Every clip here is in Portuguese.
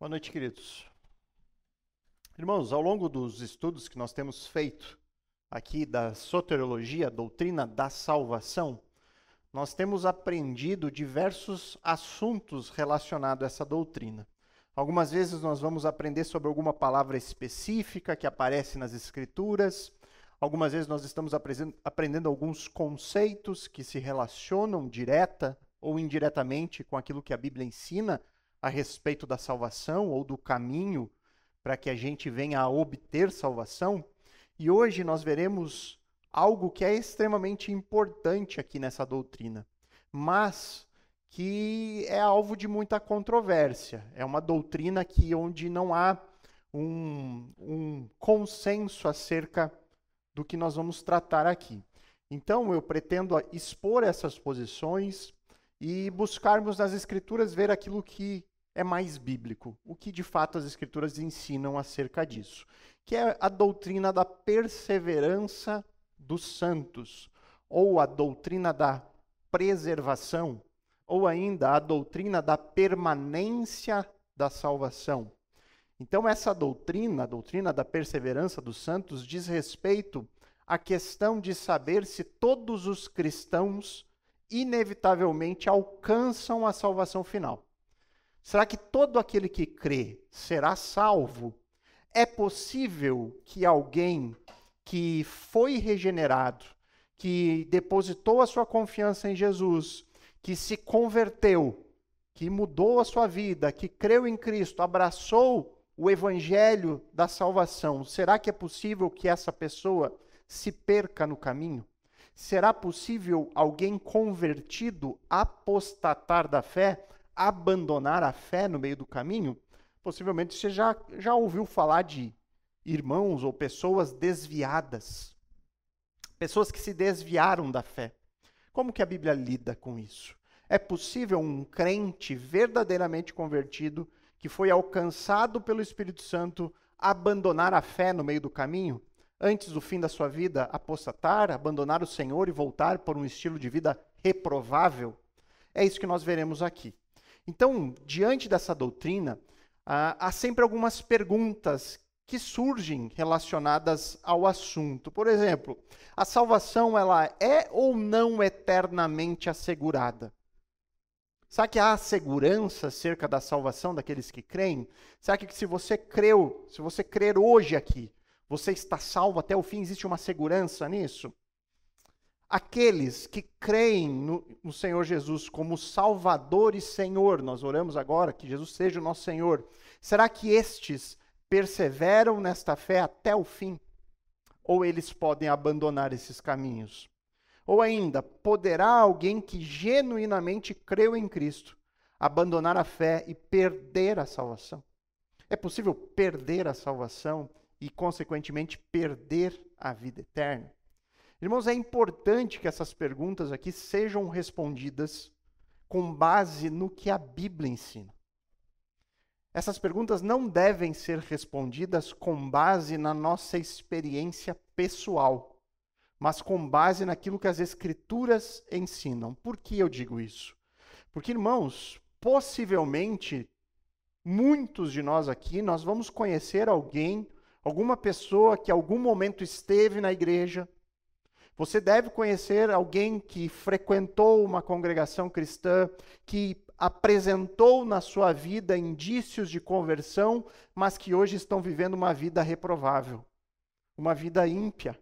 Boa noite, queridos. Irmãos, ao longo dos estudos que nós temos feito aqui da soteriologia, doutrina da salvação, nós temos aprendido diversos assuntos relacionados a essa doutrina. Algumas vezes nós vamos aprender sobre alguma palavra específica que aparece nas Escrituras. Algumas vezes nós estamos aprendendo alguns conceitos que se relacionam direta ou indiretamente com aquilo que a Bíblia ensina a respeito da salvação ou do caminho para que a gente venha a obter salvação. E hoje nós veremos algo que é extremamente importante aqui nessa doutrina, mas que é alvo de muita controvérsia. É uma doutrina onde não há um consenso acerca do que nós vamos tratar aqui. Então, eu pretendo expor essas posições e buscarmos nas Escrituras ver aquilo que é mais bíblico, o que de fato as Escrituras ensinam acerca disso, que é a doutrina da perseverança dos santos, ou a doutrina da preservação, ou ainda a doutrina da permanência da salvação. Então, essa doutrina, a doutrina da perseverança dos santos, diz respeito à questão de saber se todos os cristãos inevitavelmente alcançam a salvação final. Será que todo aquele que crê será salvo? É possível que alguém que foi regenerado, que depositou a sua confiança em Jesus, que se converteu, que mudou a sua vida, que creu em Cristo, abraçou o evangelho da salvação, será que é possível que essa pessoa se perca no caminho? Será possível alguém convertido apostatar da fé, abandonar a fé no meio do caminho? Possivelmente você já ouviu falar de irmãos ou pessoas desviadas, pessoas que se desviaram da fé. Como que a Bíblia lida com isso? É possível um crente verdadeiramente convertido, que foi alcançado pelo Espírito Santo, abandonar a fé no meio do caminho? Antes do fim da sua vida, apostatar, abandonar o Senhor e voltar por um estilo de vida reprovável? É isso que nós veremos aqui. Então, diante dessa doutrina, há sempre algumas perguntas que surgem relacionadas ao assunto. Por exemplo, a salvação ela é ou não eternamente assegurada? Será que há segurança acerca da salvação daqueles que creem? Será que se você creu, se você crer hoje aqui, você está salvo até o fim? Existe uma segurança nisso? Aqueles que creem no Senhor Jesus como Salvador e Senhor, nós oramos agora que Jesus seja o nosso Senhor, será que estes perseveram nesta fé até o fim? Ou eles podem abandonar esses caminhos? Ou ainda, poderá alguém que genuinamente creu em Cristo abandonar a fé e perder a salvação? É possível perder a salvação e, consequentemente, perder a vida eterna? Irmãos, é importante que essas perguntas aqui sejam respondidas com base no que a Bíblia ensina. Essas perguntas não devem ser respondidas com base na nossa experiência pessoal, mas com base naquilo que as Escrituras ensinam. Por que eu digo isso? Porque, irmãos, possivelmente, muitos de nós aqui, nós vamos conhecer alguém, alguma pessoa que em algum momento esteve na igreja. Você deve conhecer alguém que frequentou uma congregação cristã, que apresentou na sua vida indícios de conversão, mas que hoje estão vivendo uma vida reprovável, uma vida ímpia.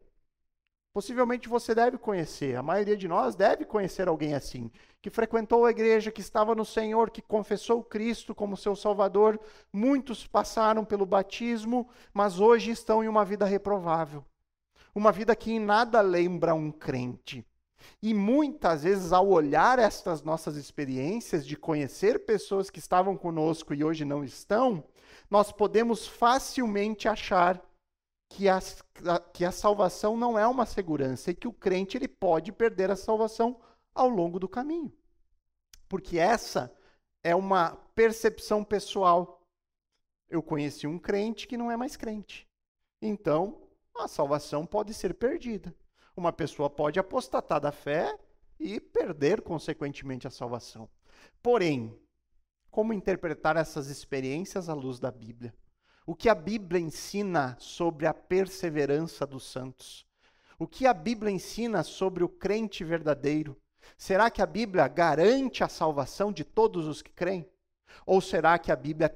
Possivelmente você deve conhecer, a maioria de nós deve conhecer alguém assim, que frequentou a igreja, que estava no Senhor, que confessou Cristo como seu Salvador. Muitos passaram pelo batismo, mas hoje estão em uma vida reprovável. Uma vida que em nada lembra um crente. E muitas vezes, ao olhar estas nossas experiências de conhecer pessoas que estavam conosco e hoje não estão, nós podemos facilmente achar que a salvação não é uma segurança e que o crente ele pode perder a salvação ao longo do caminho. Porque essa é uma percepção pessoal. Eu conheci um crente que não é mais crente. Então, a salvação pode ser perdida. Uma pessoa pode apostatar da fé e perder, consequentemente, a salvação. Porém, como interpretar essas experiências à luz da Bíblia. O que a Bíblia ensina sobre a perseverança dos santos? O que a Bíblia ensina sobre o crente verdadeiro? Será que a Bíblia garante a salvação de todos os que creem? Ou será que a Bíblia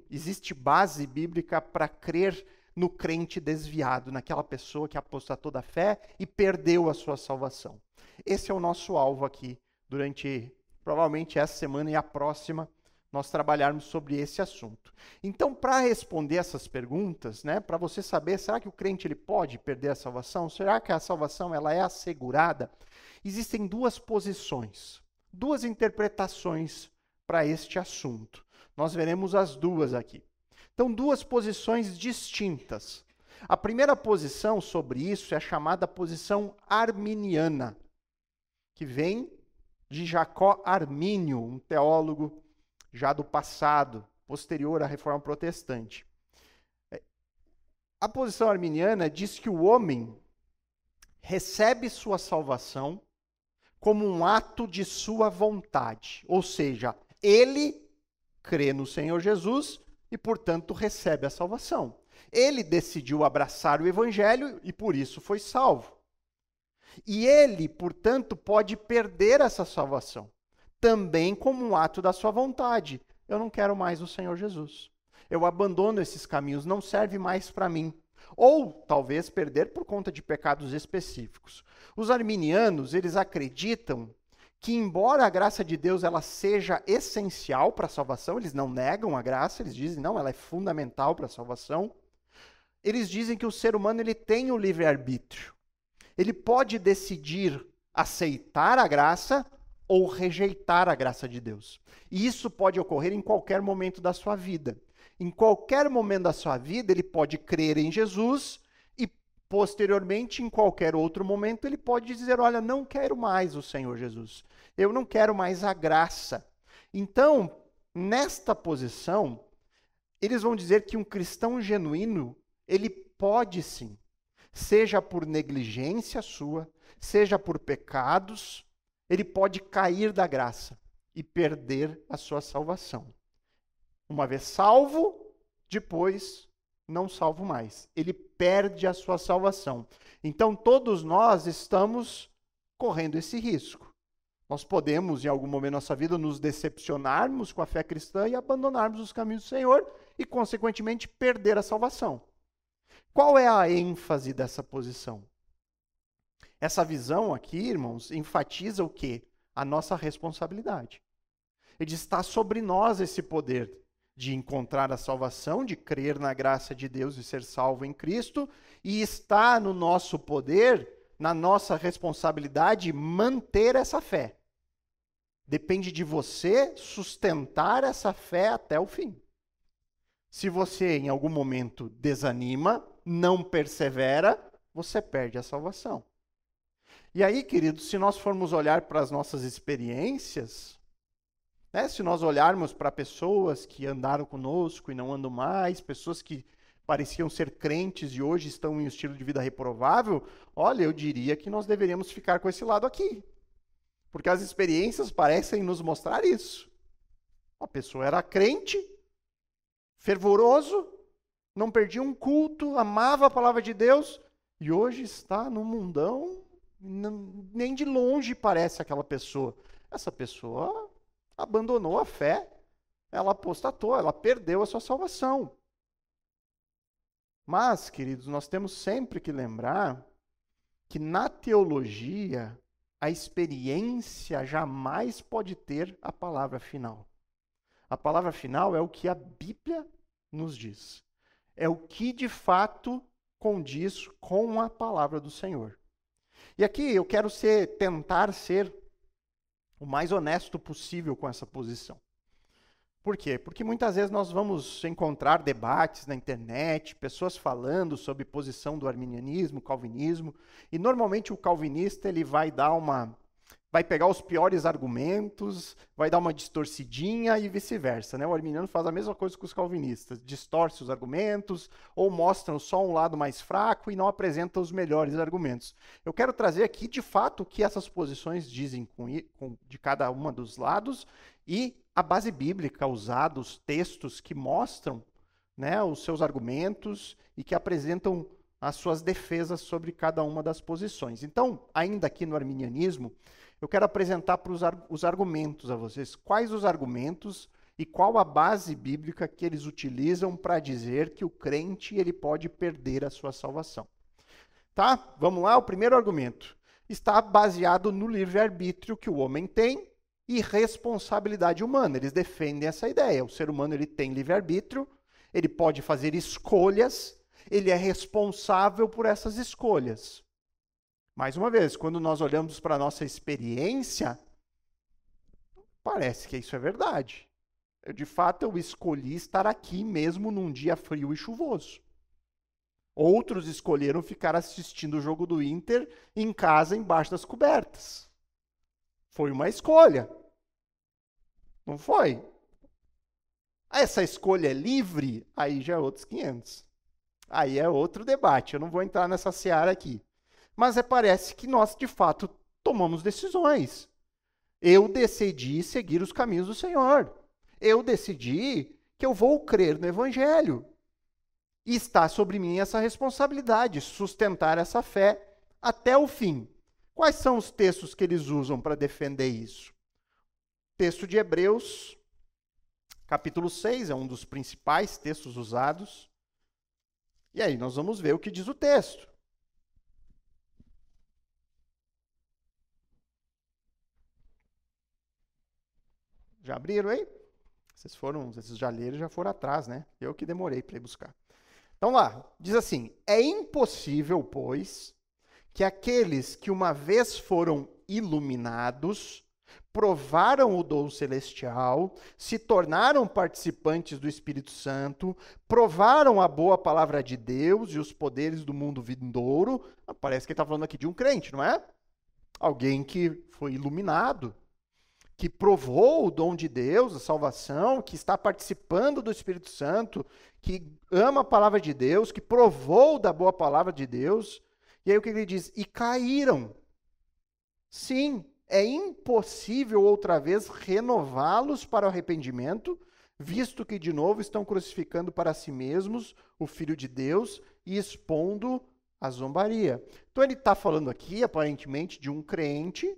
existe base bíblica para crer no crente desviado, naquela pessoa que apostatou da fé e perdeu a sua salvação? Esse é o nosso alvo aqui, durante provavelmente essa semana e a próxima, nós trabalharmos sobre esse assunto. Então, para responder essas perguntas, para você saber, será que o crente ele pode perder a salvação? Será que a salvação ela é assegurada? Existem duas posições, duas interpretações para este assunto. Nós veremos as duas aqui. Então, duas posições distintas. A primeira posição sobre isso é a chamada posição arminiana, que vem de Jacó Armínio, um teólogo já do passado, posterior à Reforma Protestante. A posição arminiana diz que o homem recebe sua salvação como um ato de sua vontade, ou seja, ele crê no Senhor Jesus e, portanto, recebe a salvação. Ele decidiu abraçar o Evangelho e, por isso, foi salvo. E ele, portanto, pode perder essa salvação, também como um ato da sua vontade. Eu não quero mais o Senhor Jesus. Eu abandono esses caminhos, não serve mais para mim. Ou, talvez, perder por conta de pecados específicos. Os arminianos, eles acreditam que, embora a graça de Deus ela seja essencial para a salvação, eles não negam a graça, eles dizem, não, ela é fundamental para a salvação. Eles dizem que o ser humano ele tem o livre-arbítrio. Ele pode decidir aceitar a graça ou rejeitar a graça de Deus. E isso pode ocorrer em qualquer momento da sua vida. Em qualquer momento da sua vida, ele pode crer em Jesus e, posteriormente, em qualquer outro momento, ele pode dizer, olha, não quero mais o Senhor Jesus. Eu não quero mais a graça. Então, nesta posição, eles vão dizer que um cristão genuíno, ele pode sim, seja por negligência sua, seja por pecados, ele pode cair da graça e perder a sua salvação. Uma vez salvo, depois não salvo mais. Ele perde a sua salvação. Então, todos nós estamos correndo esse risco. Nós podemos, em algum momento da nossa vida, nos decepcionarmos com a fé cristã e abandonarmos os caminhos do Senhor e, consequentemente, perder a salvação. Qual é a ênfase dessa posição? Essa visão aqui, irmãos, enfatiza o quê? A nossa responsabilidade. Ele está sobre nós esse poder de encontrar a salvação, de crer na graça de Deus e ser salvo em Cristo, e está no nosso poder, na nossa responsabilidade, manter essa fé. Depende de você sustentar essa fé até o fim. Se você, em algum momento, desanima, não persevera, você perde a salvação. E aí, queridos, se nós formos olhar para as nossas experiências, se nós olharmos para pessoas que andaram conosco e não andam mais, pessoas que pareciam ser crentes e hoje estão em um estilo de vida reprovável, olha, eu diria que nós deveríamos ficar com esse lado aqui. Porque as experiências parecem nos mostrar isso. A pessoa era crente, fervoroso, não perdia um culto, amava a palavra de Deus, e hoje está no mundão, nem de longe parece aquela pessoa. Essa pessoa abandonou a fé, ela apostatou, ela perdeu a sua salvação. Mas, queridos, nós temos sempre que lembrar que na teologia, a experiência jamais pode ter a palavra final. A palavra final é o que a Bíblia nos diz. É o que de fato condiz com a palavra do Senhor. E aqui eu quero tentar ser o mais honesto possível com essa posição. Por quê? Porque muitas vezes nós vamos encontrar debates na internet, pessoas falando sobre posição do arminianismo, calvinismo, e normalmente o calvinista ele vai dar uma vai pegar os piores argumentos, vai dar uma distorcidinha e vice-versa, né? O arminiano faz a mesma coisa com os calvinistas, distorce os argumentos ou mostram só um lado mais fraco e não apresenta os melhores argumentos. Eu quero trazer aqui, de fato, o que essas posições dizem de cada uma dos lados e a base bíblica usada, os textos que mostram, né, os seus argumentos e que apresentam as suas defesas sobre cada uma das posições. Então, ainda aqui no arminianismo, eu quero apresentar os argumentos a vocês. Quais os argumentos e qual a base bíblica que eles utilizam para dizer que o crente ele pode perder a sua salvação. Tá? Vamos lá, o primeiro argumento. Está baseado no livre-arbítrio que o homem tem e responsabilidade humana. Eles defendem essa ideia. O ser humano ele tem livre-arbítrio, ele pode fazer escolhas, ele é responsável por essas escolhas. Mais uma vez, quando nós olhamos para a nossa experiência, parece que isso é verdade. De fato, eu escolhi estar aqui mesmo num dia frio e chuvoso. Outros escolheram ficar assistindo o jogo do Inter em casa, embaixo das cobertas. Foi uma escolha. Não foi? Essa escolha é livre? Aí já é outros 500. Aí é outro debate. Eu não vou entrar nessa seara aqui. Mas parece que nós, de fato, tomamos decisões. Eu decidi seguir os caminhos do Senhor. Eu decidi que eu vou crer no Evangelho. E está sobre mim essa responsabilidade, sustentar essa fé até o fim. Quais são os textos que eles usam para defender isso? Texto de Hebreus, capítulo 6, é um dos principais textos usados. E aí nós vamos ver o que diz o texto. Já abriram aí? Esses já leram, já foram atrás, né? Eu que demorei para ir buscar. Então lá, diz assim: é impossível, pois, que aqueles que uma vez foram iluminados, provaram o dom celestial, se tornaram participantes do Espírito Santo, provaram a boa palavra de Deus e os poderes do mundo vindouro. Parece que ele está falando aqui de um crente, não é? Alguém que foi iluminado, que provou o dom de Deus, a salvação, que está participando do Espírito Santo, que ama a palavra de Deus, que provou da boa palavra de Deus. E aí o que ele diz? E caíram. Sim, é impossível outra vez renová-los para o arrependimento, visto que de novo estão crucificando para si mesmos o Filho de Deus e expondo a zombaria. Então ele está falando aqui, aparentemente, de um crente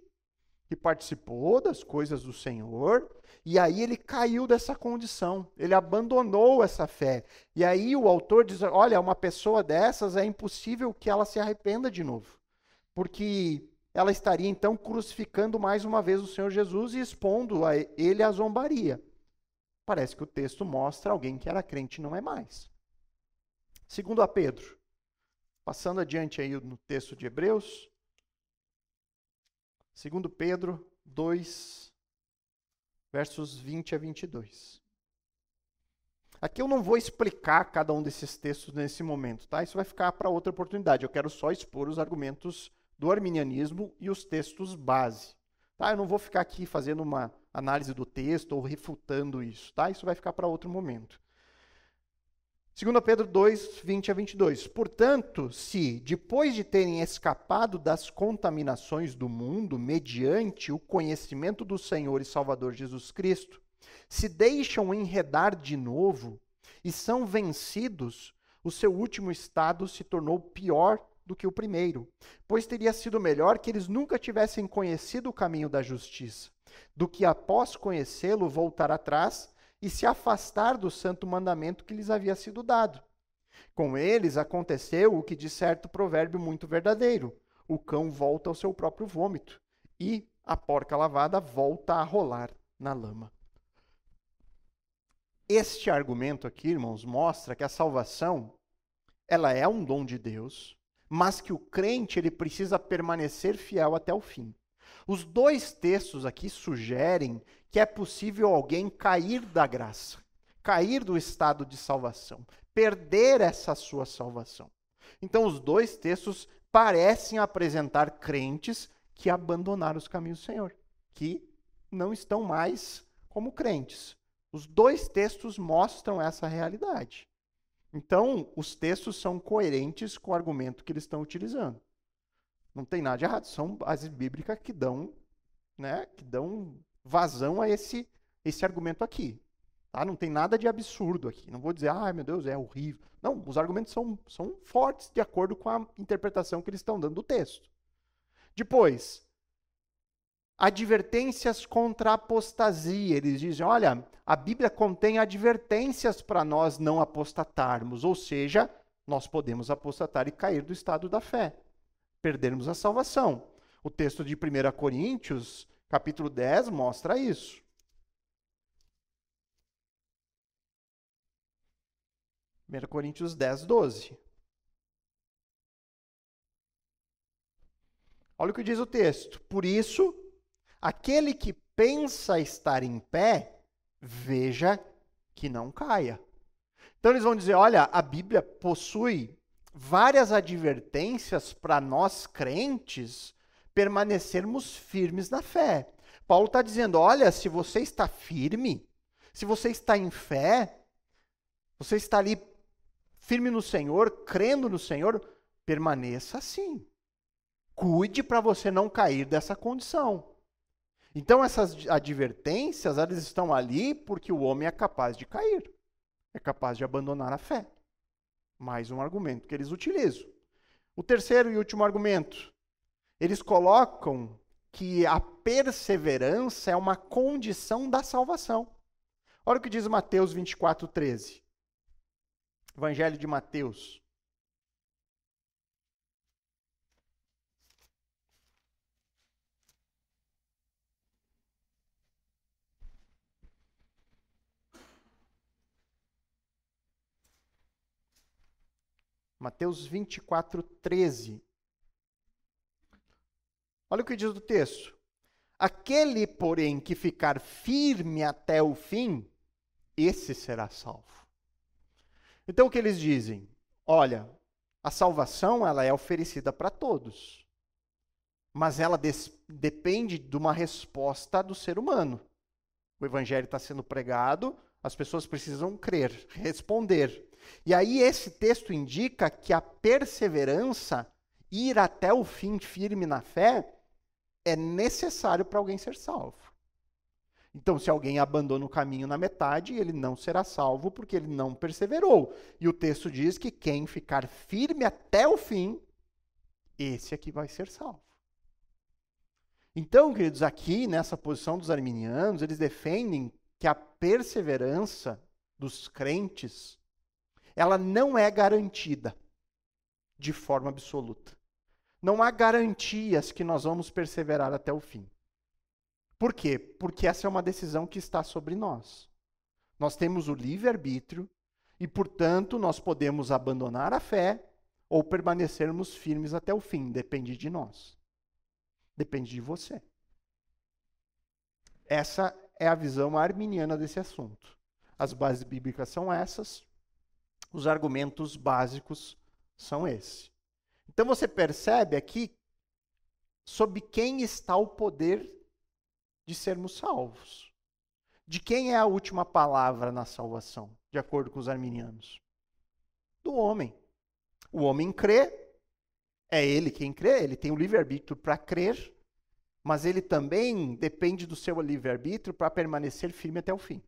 que participou das coisas do Senhor, e aí ele caiu dessa condição, ele abandonou essa fé. E aí o autor diz, olha, uma pessoa dessas é impossível que ela se arrependa de novo, porque ela estaria então crucificando mais uma vez o Senhor Jesus e expondo a ele a zombaria. Parece que o texto mostra alguém que era crente e não é mais. Segundo a Pedro, passando adiante aí no texto de Hebreus, 2 Pedro 2, versos 20 a 22. Aqui eu não vou explicar cada um desses textos nesse momento, tá? Isso vai ficar para outra oportunidade. Eu quero só expor os argumentos do arminianismo e os textos base. Tá? Eu não vou ficar aqui fazendo uma análise do texto ou refutando isso, tá? Isso vai ficar para outro momento. 2 Pedro 2, 20 a 22. Portanto, se, depois de terem escapado das contaminações do mundo, mediante o conhecimento do Senhor e Salvador Jesus Cristo, se deixam enredar de novo e são vencidos, o seu último estado se tornou pior do que o primeiro, pois teria sido melhor que eles nunca tivessem conhecido o caminho da justiça, do que após conhecê-lo voltar atrás e se afastar do santo mandamento que lhes havia sido dado. Com eles aconteceu o que diz certo provérbio muito verdadeiro: o cão volta ao seu próprio vômito, e a porca lavada volta a rolar na lama. Este argumento aqui, irmãos, mostra que a salvação, ela é um dom de Deus, mas que o crente ele precisa permanecer fiel até o fim. Os dois textos aqui sugerem que é possível alguém cair da graça, cair do estado de salvação, perder essa sua salvação. Então, os dois textos parecem apresentar crentes que abandonaram os caminhos do Senhor, que não estão mais como crentes. Os dois textos mostram essa realidade. Então, os textos são coerentes com o argumento que eles estão utilizando. Não tem nada de errado, são bases bíblicas que dão, né, que dão vazão a esse argumento aqui. Tá? Não tem nada de absurdo aqui. Não vou dizer, ai meu Deus, é horrível. Não, os argumentos são fortes de acordo com a interpretação que eles estão dando do texto. Depois, advertências contra a apostasia. Eles dizem, olha, a Bíblia contém advertências para nós não apostatarmos, ou seja, nós podemos apostatar e cair do estado da fé, perdermos a salvação. O texto de 1 Coríntios, capítulo 10, mostra isso. Coríntios 10, 12. Olha o que diz o texto. Por isso, aquele que pensa estar em pé, veja que não caia. Então eles vão dizer, olha, a Bíblia possui várias advertências para nós crentes permanecermos firmes na fé. Paulo está dizendo, olha, se você está firme, se você está em fé, você está ali firme no Senhor, crendo no Senhor, permaneça assim. Cuide para você não cair dessa condição. Então essas advertências, elas estão ali porque o homem é capaz de cair, é capaz de abandonar a fé. Mais um argumento que eles utilizam. O terceiro e último argumento, eles colocam que a perseverança é uma condição da salvação. Olha o que diz Mateus 24, 13. Evangelho de Mateus. Mateus 24, 13. Olha o que diz o texto. Aquele, porém, que ficar firme até o fim, esse será salvo. Então o que eles dizem? Olha, a salvação ela é oferecida para todos, mas ela depende de uma resposta do ser humano. O evangelho está sendo pregado, as pessoas precisam crer, responder. E aí esse texto indica que a perseverança, ir até o fim firme na fé, é necessário para alguém ser salvo. Então, se alguém abandona o caminho na metade, ele não será salvo porque ele não perseverou. E o texto diz que quem ficar firme até o fim, esse aqui vai ser salvo. Então, queridos, aqui nessa posição dos arminianos, eles defendem que a perseverança dos crentes, ela não é garantida de forma absoluta. Não há garantias que nós vamos perseverar até o fim. Por quê? Porque essa é uma decisão que está sobre nós. Nós temos o livre-arbítrio e, portanto, nós podemos abandonar a fé ou permanecermos firmes até o fim. Depende de nós. Depende de você. Essa é a visão arminiana desse assunto. As bases bíblicas são essas, os argumentos básicos são esses. Então você percebe aqui sob quem está o poder de sermos salvos. De quem é a última palavra na salvação, de acordo com os arminianos? Do homem. O homem crê, é ele quem crê, ele tem o livre-arbítrio para crer, mas ele também depende do seu livre-arbítrio para permanecer firme até o fim.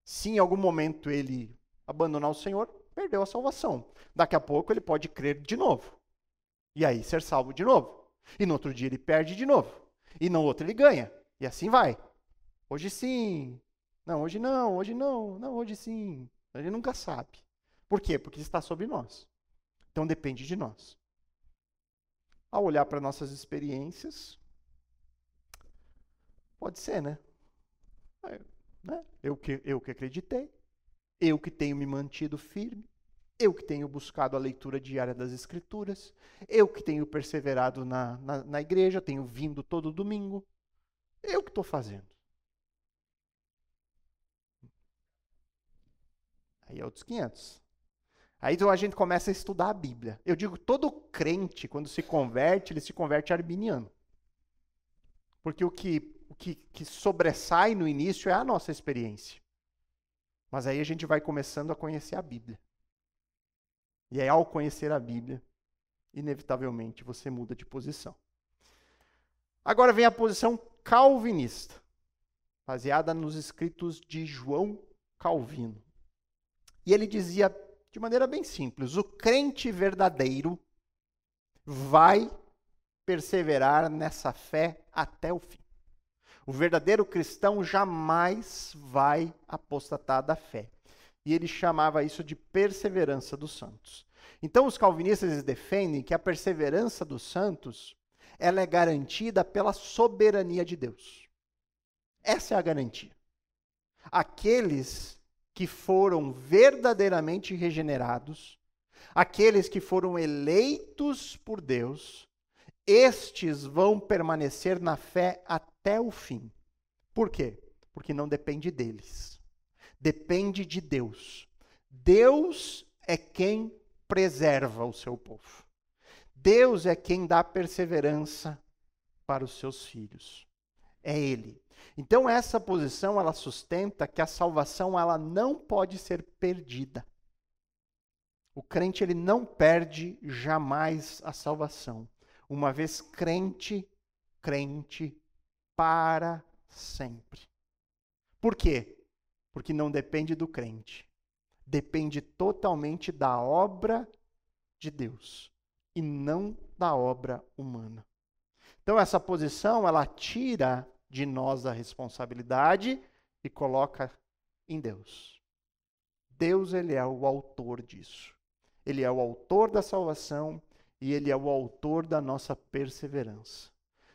Se em algum momento ele abandonar o Senhor, perdeu a salvação. Daqui a pouco ele pode crer de novo. E aí ser salvo de novo. E no outro dia ele perde de novo. E no outro ele ganha. E assim vai. Hoje sim. Não, hoje não. Hoje não. Não, hoje sim. A gente nunca sabe. Por quê? Porque está sobre nós. Então depende de nós. Ao olhar para nossas experiências, pode ser, né? Eu que acreditei. Eu que tenho me mantido firme. Eu que tenho buscado a leitura diária das Escrituras. Eu que tenho perseverado na igreja, tenho vindo todo domingo. Eu que estou fazendo. Aí é outros 500. Aí então a gente começa a estudar a Bíblia. Eu digo, todo crente, quando se converte, ele se converte arminiano. Porque o que sobressai no início é a nossa experiência. Mas aí a gente vai começando a conhecer a Bíblia. E aí, ao conhecer a Bíblia, inevitavelmente você muda de posição. Agora vem a posição calvinista, baseada nos escritos de João Calvino. E ele dizia, de maneira bem simples, o crente verdadeiro vai perseverar nessa fé até o fim. O verdadeiro cristão jamais vai apostatar da fé. E ele chamava isso de perseverança dos santos. Então os calvinistas defendem que a perseverança dos santos ela é garantida pela soberania de Deus. Essa é a garantia. Aqueles que foram verdadeiramente regenerados, aqueles que foram eleitos por Deus, estes vão permanecer na fé até o fim. Por quê? Porque não depende deles. Depende de Deus. Deus é quem preserva o seu povo. Deus é quem dá perseverança para os seus filhos. É Ele. Então essa posição ela sustenta que a salvação ela não pode ser perdida. O crente ele não perde jamais a salvação. Uma vez crente para sempre. Por quê? Porque não depende do crente. Depende totalmente da obra de Deus e não da obra humana. Então essa posição, ela tira de nós a responsabilidade e coloca em Deus. Deus, ele é o autor disso. Ele é o autor da salvação e ele é o autor da nossa perseverança.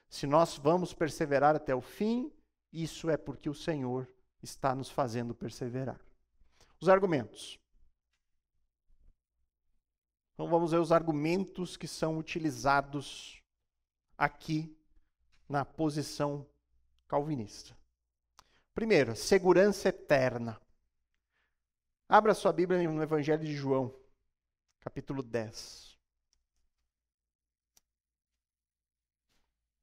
Se nós vamos perseverar até o fim, isso é porque o Senhor está nos fazendo perseverar. Os argumentos. Então vamos ver os argumentos que são utilizados aqui na posição calvinista. Primeiro, segurança eterna. Abra sua Bíblia no Evangelho de João, capítulo 10.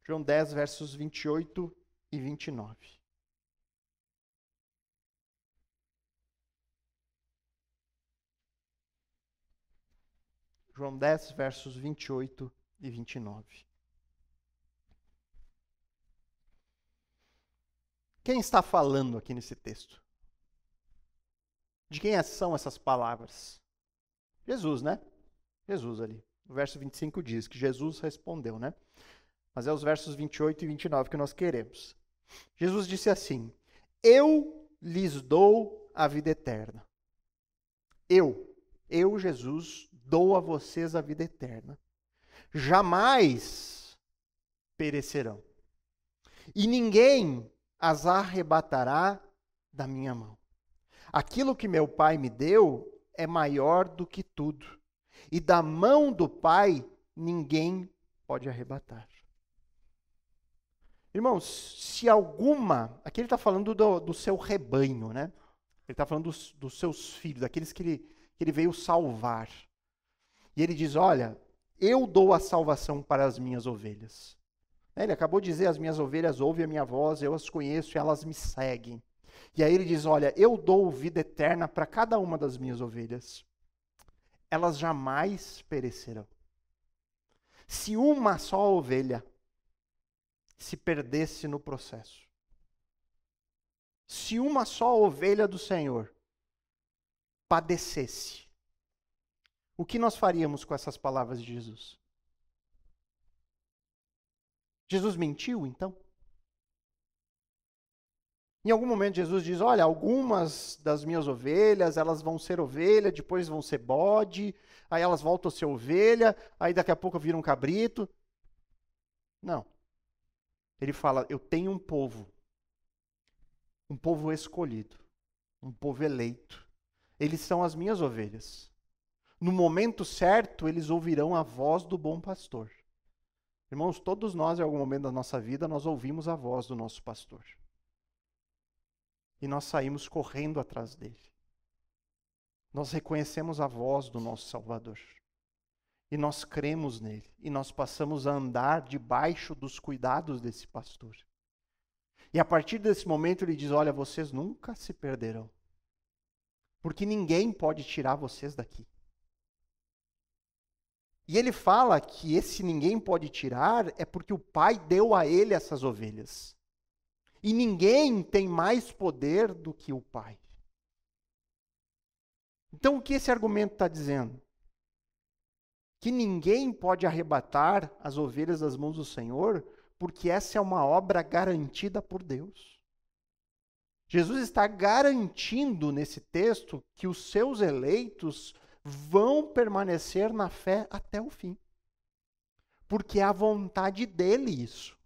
João 10, versos 28 e 29. João 10, versos 28 e 29. Quem está falando aqui nesse texto? De quem são essas palavras? Jesus, né? Jesus ali. O verso 25 diz que Jesus respondeu, né? Mas é os versos 28 e 29 que nós queremos. Jesus disse assim: eu lhes dou a vida eterna. Eu, Jesus, dou a vocês a vida eterna. Jamais perecerão. E ninguém as arrebatará da minha mão. Aquilo que meu Pai me deu é maior do que tudo. E da mão do Pai ninguém pode arrebatar. Irmãos, se alguma... Aqui ele está falando do seu rebanho, né? Ele está falando dos seus filhos, daqueles que ele veio salvar. E ele diz, olha, eu dou a salvação para as minhas ovelhas. Ele acabou de dizer, as minhas ovelhas ouvem a minha voz, eu as conheço e elas me seguem. E aí ele diz, olha, eu dou vida eterna para cada uma das minhas ovelhas. Elas jamais perecerão. Se uma só ovelha se perdesse no processo, se uma só ovelha do Senhor padecesse, o que nós faríamos com essas palavras de Jesus? Jesus mentiu, então? Em algum momento Jesus diz, olha, algumas das minhas ovelhas, elas vão ser ovelha, depois vão ser bode, aí elas voltam a ser ovelha, aí daqui a pouco viram um cabrito. Não. Ele fala, eu tenho um povo escolhido, um povo eleito. Eles são as minhas ovelhas. No momento certo, eles ouvirão a voz do bom pastor. Irmãos, todos nós, em algum momento da nossa vida, nós ouvimos a voz do nosso pastor. E nós saímos correndo atrás dele. nós reconhecemos a voz do nosso Salvador. E nós cremos nele. E nós passamos a andar debaixo dos cuidados desse pastor. E a partir desse momento ele diz, olha, vocês nunca se perderão. Porque ninguém pode tirar vocês daqui. E ele fala que esse ninguém pode tirar é porque o Pai deu a ele essas ovelhas. E ninguém tem mais poder do que o Pai. Então o que esse argumento está dizendo? Que ninguém pode arrebatar as ovelhas das mãos do Senhor, porque essa é uma obra garantida por Deus. Jesus está garantindo nesse texto que os seus eleitos vão permanecer na fé até o fim. Porque é a vontade dele isso.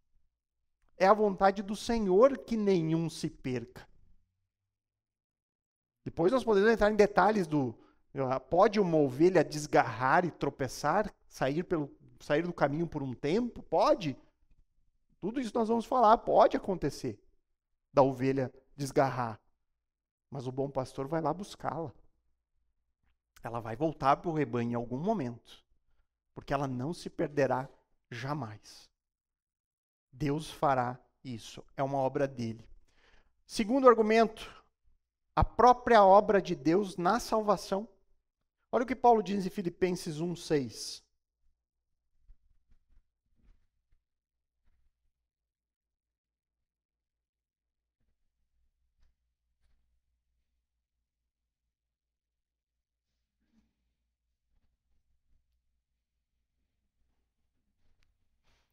É a vontade do Senhor que nenhum se perca. Depois nós podemos entrar em detalhes do... Pode uma ovelha desgarrar e tropeçar, sair do caminho por um tempo? Pode. Tudo isso nós vamos falar, pode acontecer da ovelha desgarrar. Mas o bom pastor vai lá buscá-la. Ela vai voltar para o rebanho em algum momento, porque ela não se perderá jamais. Deus fará isso, é uma obra dele. Segundo argumento, a própria obra de Deus na salvação. Olha o que Paulo diz em Filipenses 1:6.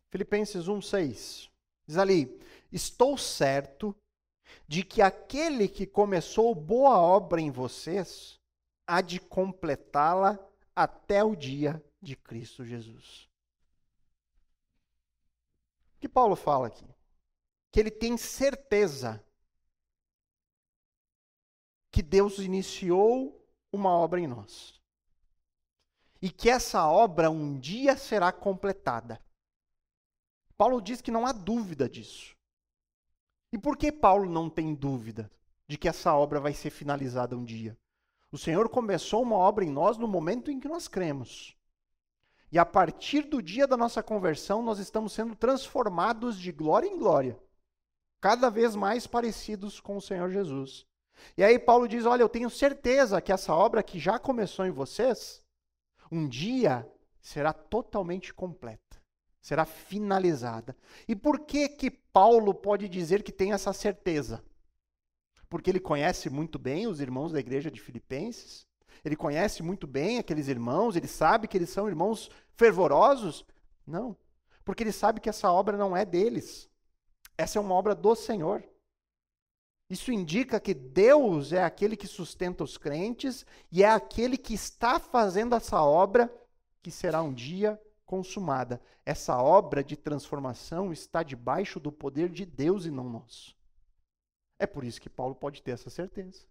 Filipenses 1:6. Diz ali: estou certo de que aquele que começou boa obra em vocês há de completá-la até o dia de Cristo Jesus. O que Paulo fala aqui? Que ele tem certeza que Deus iniciou uma obra em nós. E que essa obra um dia será completada. Paulo diz que não há dúvida disso. E por que Paulo não tem dúvida de que essa obra vai ser finalizada um dia? O Senhor começou uma obra em nós no momento em que nós cremos. E a partir do dia da nossa conversão, nós estamos sendo transformados de glória em glória. Cada vez mais parecidos com o Senhor Jesus. E aí Paulo diz, olha, eu tenho certeza que essa obra que já começou em vocês, um dia será totalmente completa. Será finalizada. E por que que Paulo pode dizer que tem essa certeza? Porque ele conhece muito bem os irmãos da igreja de Filipenses, ele conhece muito bem aqueles irmãos, ele sabe que eles são irmãos fervorosos? Não, porque ele sabe que essa obra não é deles. Essa é uma obra do Senhor. Isso indica que Deus é aquele que sustenta os crentes e é aquele que está fazendo essa obra que será um dia consumada. Essa obra de transformação está debaixo do poder de Deus e não nosso. É por isso que Paulo pode ter essa certeza.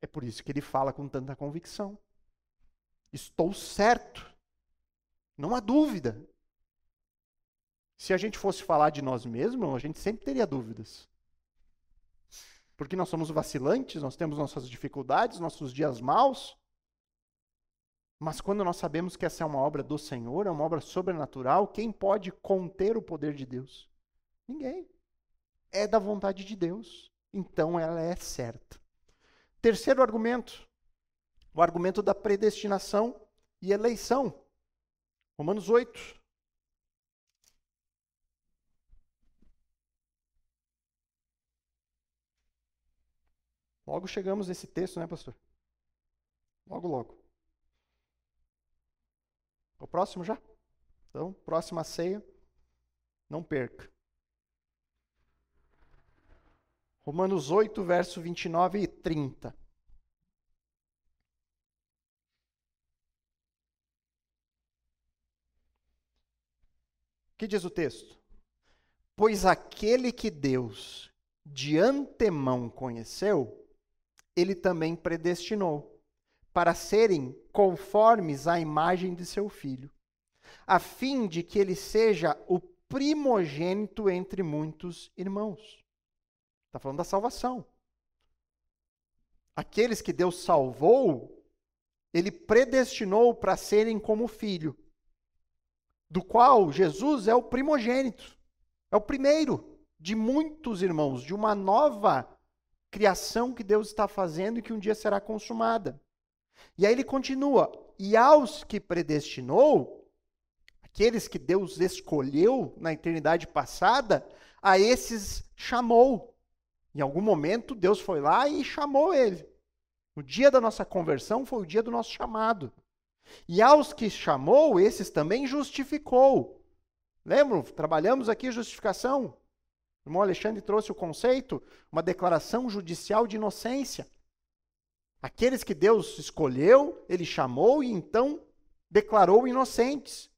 É por isso que ele fala com tanta convicção. Estou certo. Não há dúvida. Se a gente fosse falar de nós mesmos, a gente sempre teria dúvidas. Porque nós somos vacilantes, nós temos nossas dificuldades, nossos dias maus. Mas quando nós sabemos que essa é uma obra do Senhor, é uma obra sobrenatural, quem pode conter o poder de Deus? Ninguém. É da vontade de Deus. Então ela é certa. Terceiro argumento. O argumento da predestinação e eleição. Romanos 8. Logo chegamos nesse texto, né, pastor? Logo, logo. O próximo já? Então, próxima ceia, não perca. Romanos 8, verso 29 e 30. O que diz o texto? Pois aquele que Deus de antemão conheceu, ele também predestinou, para serem conformes à imagem de seu filho, a fim de que ele seja o primogênito entre muitos irmãos. Está falando da salvação. aqueles que Deus salvou, ele predestinou para serem como filho, do qual Jesus é o primogênito, é o primeiro de muitos irmãos, de uma nova criação que Deus está fazendo e que um dia será consumada. E aí ele continua, e aos que predestinou, aqueles que Deus escolheu na eternidade passada, a esses chamou. Em algum momento Deus foi lá e chamou ele. O dia da nossa conversão foi o dia do nosso chamado. E aos que chamou, esses também justificou. Lembram? Trabalhamos aqui justificação. O irmão Alexandre trouxe o conceito, uma declaração judicial de inocência. Aqueles que Deus escolheu, ele chamou e então declarou inocentes.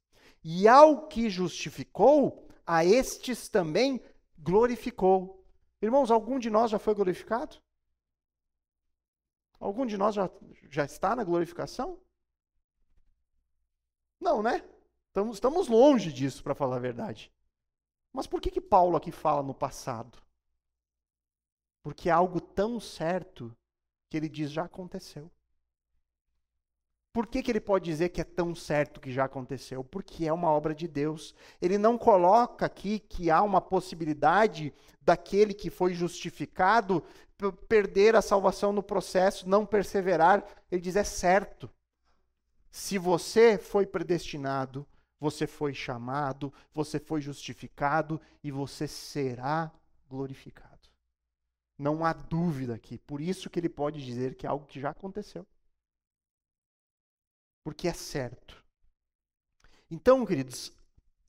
E ao que justificou, a estes também glorificou. Irmãos, algum de nós já foi glorificado? Algum de nós já está na glorificação? Não, né? Estamos longe disso, para falar a verdade. Mas por que Paulo aqui fala no passado? Porque é algo tão certo que ele diz já aconteceu. Por que ele pode dizer que é tão certo que já aconteceu? Porque é uma obra de Deus. Ele não coloca aqui que há uma possibilidade daquele que foi justificado perder a salvação no processo, não perseverar. Ele diz, é certo. Se você foi predestinado, você foi chamado, você foi justificado e você será glorificado. Não há dúvida aqui. Por isso que ele pode dizer que é algo que já aconteceu. Porque é certo. Então, queridos,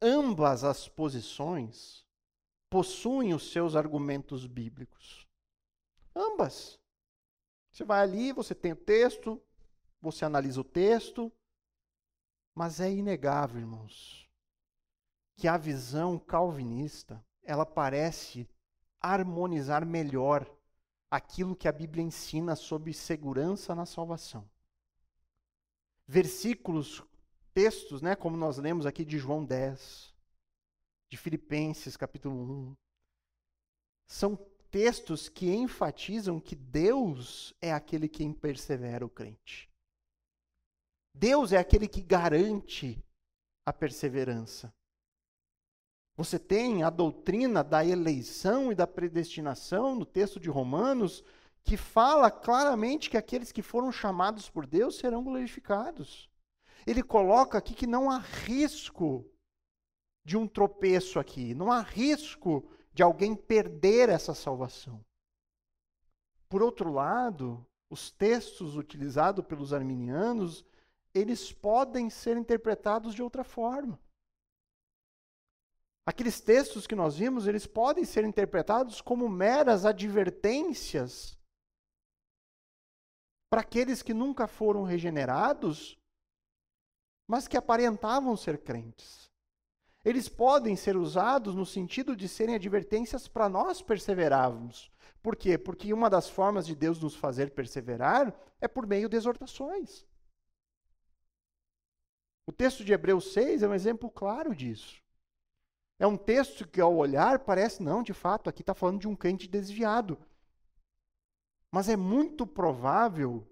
ambas as posições possuem os seus argumentos bíblicos. Ambas. Você vai ali, você tem o texto, você analisa o texto, mas é inegável, irmãos, que a visão calvinista, ela parece harmonizar melhor aquilo que a Bíblia ensina sobre segurança na salvação. Versículos, textos, né, como nós lemos aqui de João 10, de Filipenses capítulo 1, são textos que enfatizam que Deus é aquele quem persevera o crente. Deus é aquele que garante a perseverança. Você tem a doutrina da eleição e da predestinação no texto de Romanos, que fala claramente que aqueles que foram chamados por Deus serão glorificados. Ele coloca aqui que não há risco de um tropeço aqui, não há risco de alguém perder essa salvação. Por outro lado, os textos utilizados pelos arminianos, eles podem ser interpretados de outra forma. Aqueles textos que nós vimos, eles podem ser interpretados como meras advertências para aqueles que nunca foram regenerados, mas que aparentavam ser crentes. Eles podem ser usados no sentido de serem advertências para nós perseverarmos. Por quê? Porque uma das formas de Deus nos fazer perseverar é por meio de exortações. O texto de Hebreus 6 é um exemplo claro disso. É um texto que, ao olhar, parece, não, de fato, aqui está falando de um crente desviado. Mas é muito provável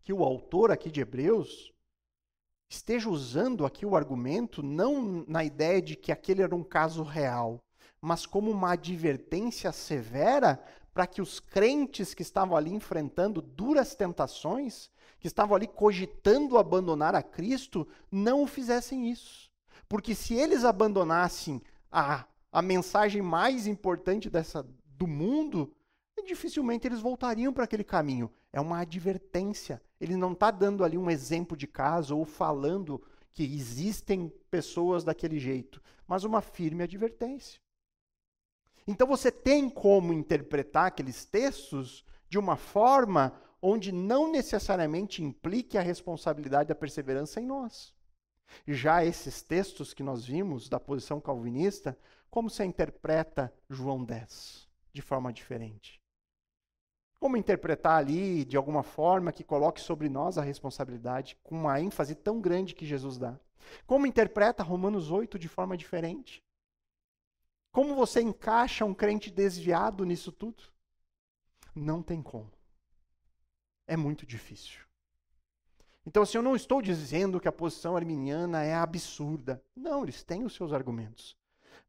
que o autor aqui de Hebreus esteja usando aqui o argumento não na ideia de que aquele era um caso real, mas como uma advertência severa para que os crentes que estavam ali enfrentando duras tentações, que estavam ali cogitando abandonar a Cristo, não fizessem isso. Porque se eles abandonassem a mensagem mais importante do mundo, dificilmente eles voltariam para aquele caminho. É uma advertência. Ele não está dando ali um exemplo de caso ou falando que existem pessoas daquele jeito, mas uma firme advertência. Então você tem como interpretar aqueles textos de uma forma onde não necessariamente implique a responsabilidade da perseverança em nós. Já esses textos que nós vimos da posição calvinista, como se interpreta João 10 de forma diferente? Como interpretar ali, de alguma forma, que coloque sobre nós a responsabilidade, com uma ênfase tão grande que Jesus dá? Como interpreta Romanos 8 de forma diferente? Como você encaixa um crente desviado nisso tudo? Não tem como. É muito difícil. Então, assim, eu não estou dizendo que a posição arminiana é absurda. Não, eles têm os seus argumentos.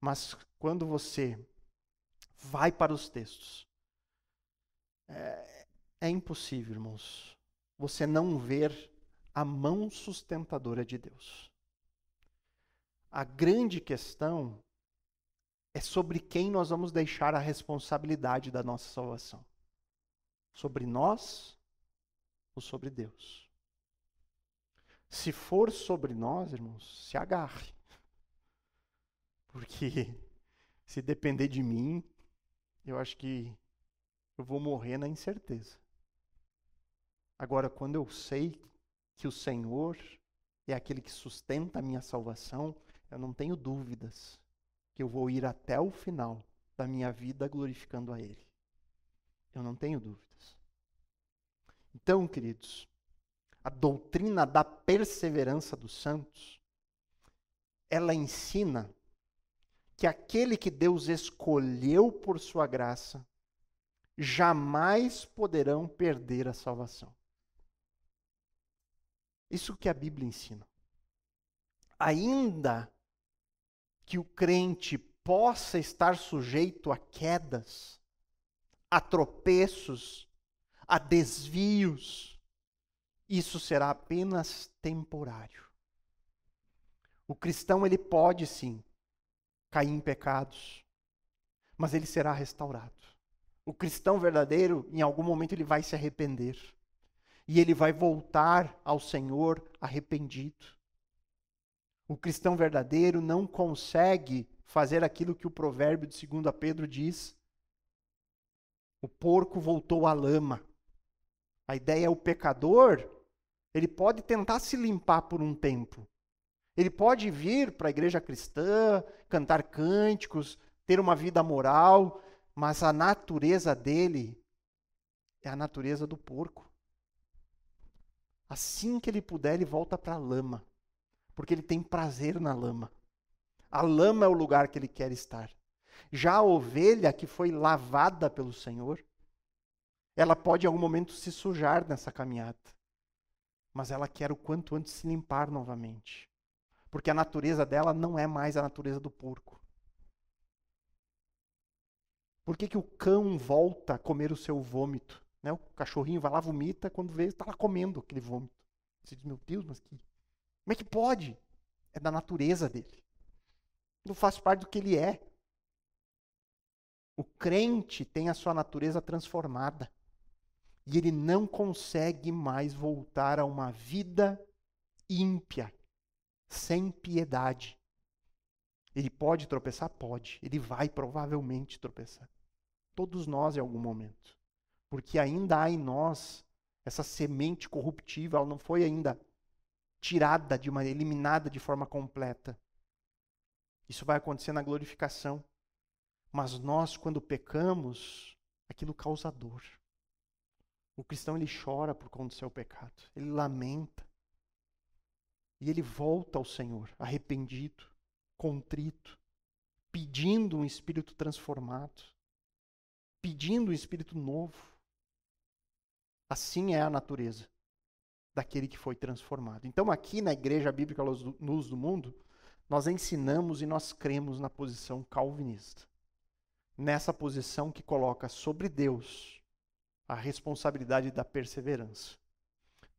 Mas quando você vai para os textos, é impossível, irmãos, você não ver a mão sustentadora de Deus. A grande questão é sobre quem nós vamos deixar a responsabilidade da nossa salvação. Sobre nós ou sobre Deus? Se for sobre nós, irmãos, se agarre. Porque se depender de mim, eu acho que eu vou morrer na incerteza. Agora, quando eu sei que o Senhor é aquele que sustenta a minha salvação, eu não tenho dúvidas que eu vou ir até o final da minha vida glorificando a Ele. Eu não tenho dúvidas. Então, queridos, a doutrina da perseverança dos santos, ela ensina que aquele que Deus escolheu por sua graça, jamais poderão perder a salvação. Isso que a Bíblia ensina. Ainda que o crente possa estar sujeito a quedas, a tropeços, a desvios, isso será apenas temporário. O cristão, ele pode sim cair em pecados, mas ele será restaurado. O cristão verdadeiro, em algum momento, ele vai se arrepender. E ele vai voltar ao Senhor arrependido. O cristão verdadeiro não consegue fazer aquilo que o provérbio de 2 Pedro diz. O porco voltou à lama. A ideia é o pecador, ele pode tentar se limpar por um tempo. Ele pode vir para a igreja cristã, cantar cânticos, ter uma vida moral, mas a natureza dele é a natureza do porco. Assim que ele puder, ele volta para a lama, porque ele tem prazer na lama. A lama é o lugar que ele quer estar. Já a ovelha que foi lavada pelo Senhor, ela pode em algum momento se sujar nessa caminhada, mas ela quer o quanto antes se limpar novamente, porque a natureza dela não é mais a natureza do porco. Por que o cão volta a comer o seu vômito? Né? O cachorrinho vai lá, vomita, quando vê, está lá comendo aquele vômito. Você diz, meu Deus, mas como é que pode? É da natureza dele. Não faz parte do que ele é. O crente tem a sua natureza transformada. E ele não consegue mais voltar a uma vida ímpia, sem piedade. Ele pode tropeçar? Pode. Ele vai provavelmente tropeçar. Todos nós em algum momento. Porque ainda há em nós essa semente corruptível, ela não foi ainda tirada, eliminada de forma completa. Isso vai acontecer na glorificação. Mas nós, quando pecamos, aquilo causa dor. O cristão, ele chora por conta do seu pecado. Ele lamenta. E ele volta ao Senhor, arrependido, contrito, pedindo um espírito transformado, pedindo um espírito novo. Assim é a natureza daquele que foi transformado. Então, aqui na Igreja Bíblica Luz do Mundo, nós ensinamos e nós cremos na posição calvinista. Nessa posição que coloca sobre Deus a responsabilidade da perseverança.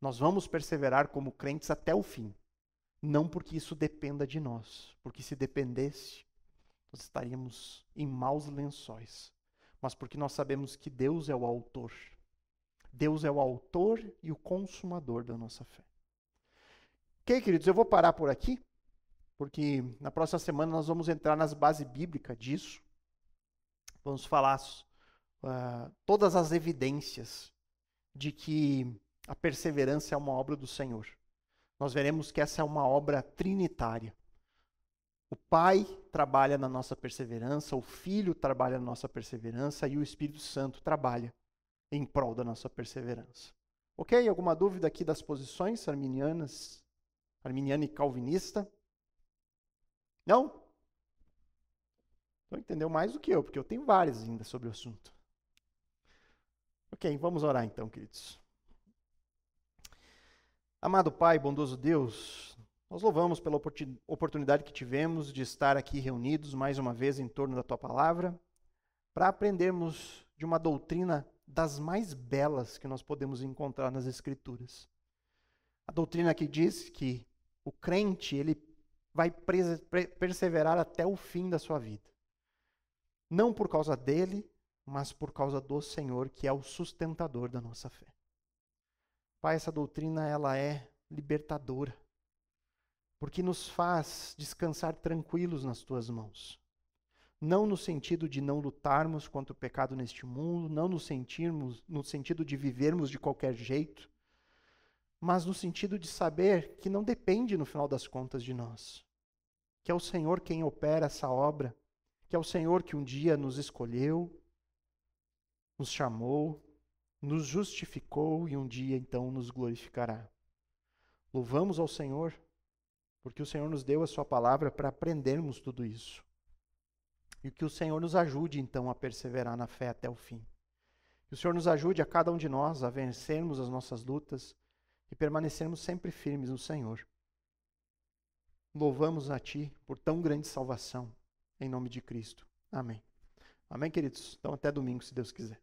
Nós vamos perseverar como crentes até o fim. Não porque isso dependa de nós, porque se dependesse, nós estaríamos em maus lençóis. Mas porque nós sabemos que Deus é o autor. Deus é o autor e o consumador da nossa fé. Ok, queridos, eu vou parar por aqui, porque na próxima semana nós vamos entrar nas bases bíblicas disso. Vamos falar todas as evidências de que a perseverança é uma obra do Senhor. Nós veremos que essa é uma obra trinitária. O Pai trabalha na nossa perseverança, o Filho trabalha na nossa perseverança e o Espírito Santo trabalha em prol da nossa perseverança. Ok? Alguma dúvida aqui das posições arminianas, arminiana e calvinista? Não? Então entendeu mais do que eu, porque eu tenho várias ainda sobre o assunto. Ok, vamos orar então, queridos. Amado Pai, bondoso Deus, nós louvamos pela oportunidade que tivemos de estar aqui reunidos mais uma vez em torno da Tua Palavra, para aprendermos de uma doutrina das mais belas que nós podemos encontrar nas Escrituras. A doutrina que diz que o crente, ele vai perseverar até o fim da sua vida. Não por causa dele, mas por causa do Senhor, que é o sustentador da nossa fé. Pai, essa doutrina ela é libertadora, porque nos faz descansar tranquilos nas tuas mãos. Não no sentido de não lutarmos contra o pecado neste mundo, não no sentido de vivermos de qualquer jeito, mas no sentido de saber que não depende no final das contas de nós, que é o Senhor quem opera essa obra, que é o Senhor que um dia nos escolheu, nos chamou, nos justificou e um dia então nos glorificará. Louvamos ao Senhor, porque o Senhor nos deu a sua palavra para aprendermos tudo isso. E que o Senhor nos ajude então a perseverar na fé até o fim. Que o Senhor nos ajude a cada um de nós a vencermos as nossas lutas e permanecermos sempre firmes no Senhor. Louvamos a Ti por tão grande salvação, em nome de Cristo. Amém. Amém, queridos? Então até domingo, se Deus quiser.